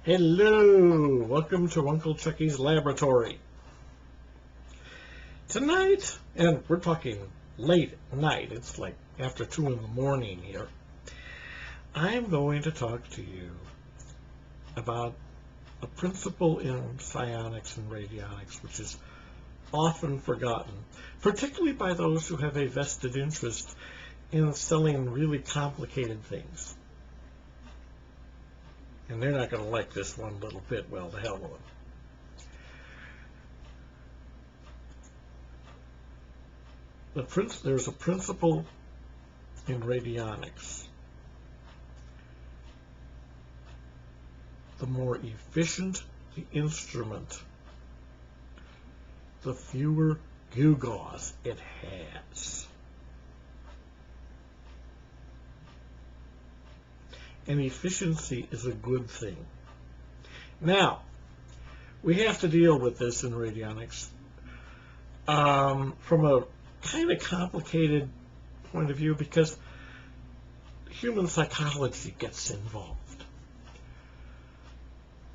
Hello, welcome to Uncle Chuckie's laboratory. Tonight, and we're talking late at night, it's like after 2 in the morning here, I'm going to talk to you about a principle in psionics and radionics which is often forgotten, particularly by those who have a vested interest in selling really complicated things. And they're not going to like this one little bit. Well, the hell with them. There's a principle in radionics. The more efficient the instrument, the fewer gewgaws it has. And efficiency is a good thing. Now, we have to deal with this in radionics from a kind of complicated point of view because human psychology gets involved.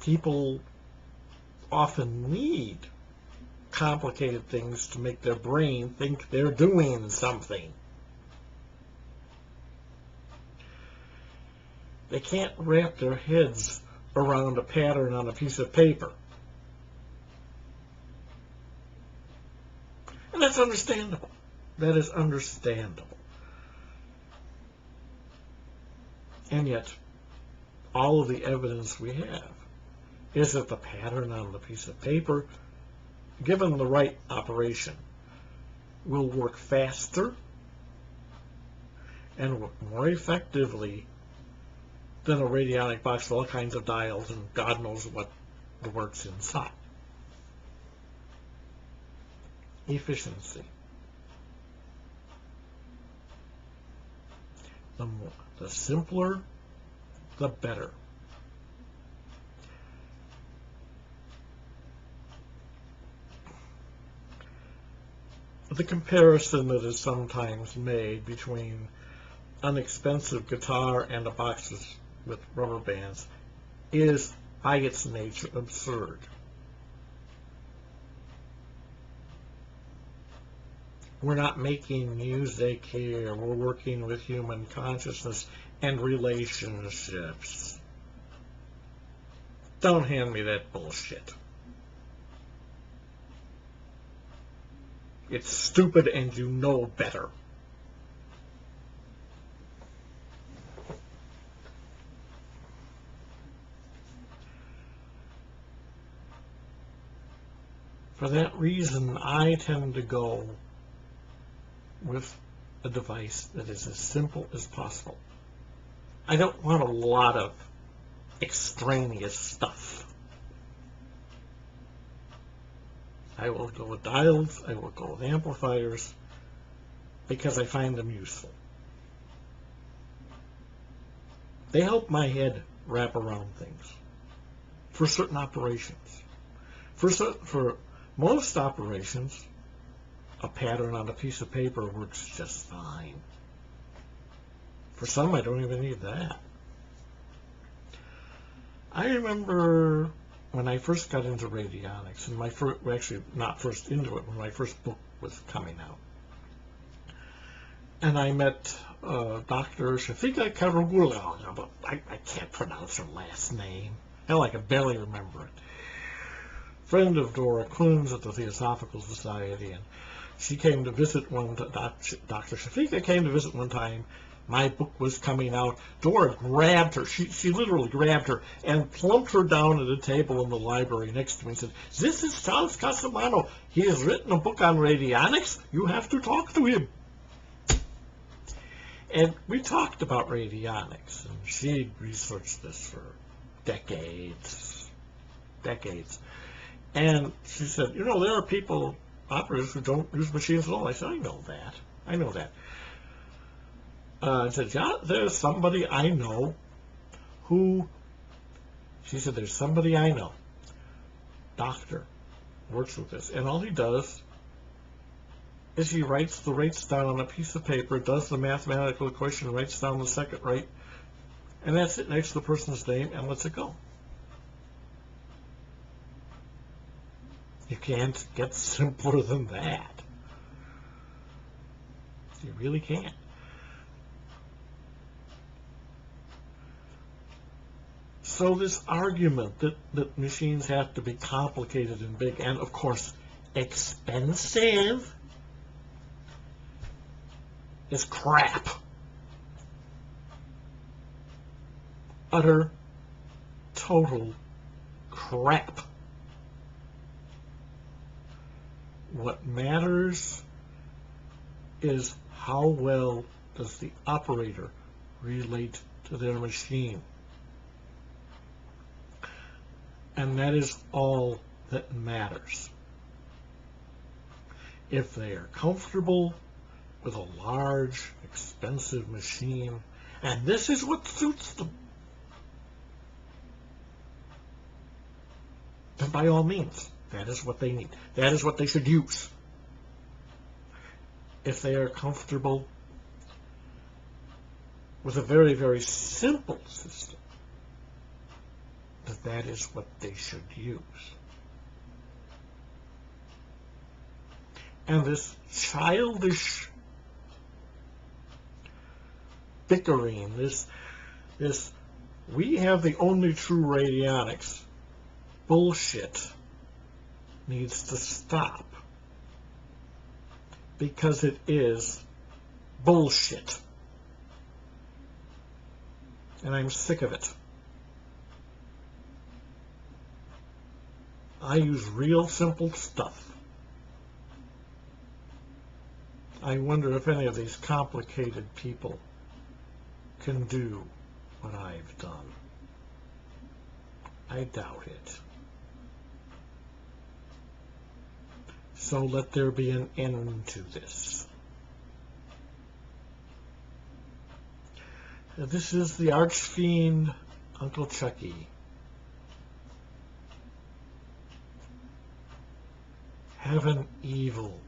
People often need complicated things to make their brain think they're doing something. They can't wrap their heads around a pattern on a piece of paper. And that's understandable. That is understandable. And yet, all of the evidence we have is that the pattern on the piece of paper, given the right operation, will work faster and work more effectively than a radionic box with all kinds of dials and God knows what works inside. Efficiency. The simpler, the better. The comparison that is sometimes made between an expensive guitar and a box with rubber bands is by its nature absurd. We're not making music here. We're working with human consciousness and relationships. Don't hand me that bullshit. It's stupid and you know better. For that reason, I tend to go with a device that is as simple as possible. I don't want a lot of extraneous stuff. I will go with dials, I will go with amplifiers, because I find them useful. They help my head wrap around things for certain operations. For most operations, a pattern on a piece of paper works just fine. For some, I don't even need that. I remember when I first got into radionics, and actually not first into it, when my first book was coming out. And I met Dr. Shafika Karagula, but I can't pronounce her last name. Hell, I can barely remember it. Friend of Dora Kunz at the Theosophical Society, and she came to visit Dr. Shafika came to visit one time. My book was coming out. Dora grabbed her. She literally grabbed her and plumped her down at a table in the library next to me and said, "This is Charles Cosimano. He has written a book on radionics. You have to talk to him." And we talked about radionics, and she researched this for decades. And she said, "You know, there are people, operators, who don't use machines at all." I said, I know that. I said, "Yeah, there's somebody I know who," she said, "there's somebody I know, doctor, works with this, and all he does is he writes the rates down on a piece of paper, does the mathematical equation, writes down the second rate, and that's it next to the person's name, and lets it go." You can't get simpler than that. You really can't. So this argument that machines have to be complicated and big and, of course, expensive is crap. Utter, total crap. What matters is how well does the operator relate to their machine. And that is all that matters. If they are comfortable with a large, expensive machine, and this is what suits them, then by all means, that is what they need. That is what they should use. If they are comfortable with a very, very simple system, that is what they should use. And this childish bickering, this we have the only true radionics bullshit needs to stop, because it is bullshit. And I'm sick of it. I use real simple stuff. I wonder if any of these complicated people can do what I've done. I doubt it. So let there be an end to this. This is the Archfiend Uncle Chuckie. Have an evil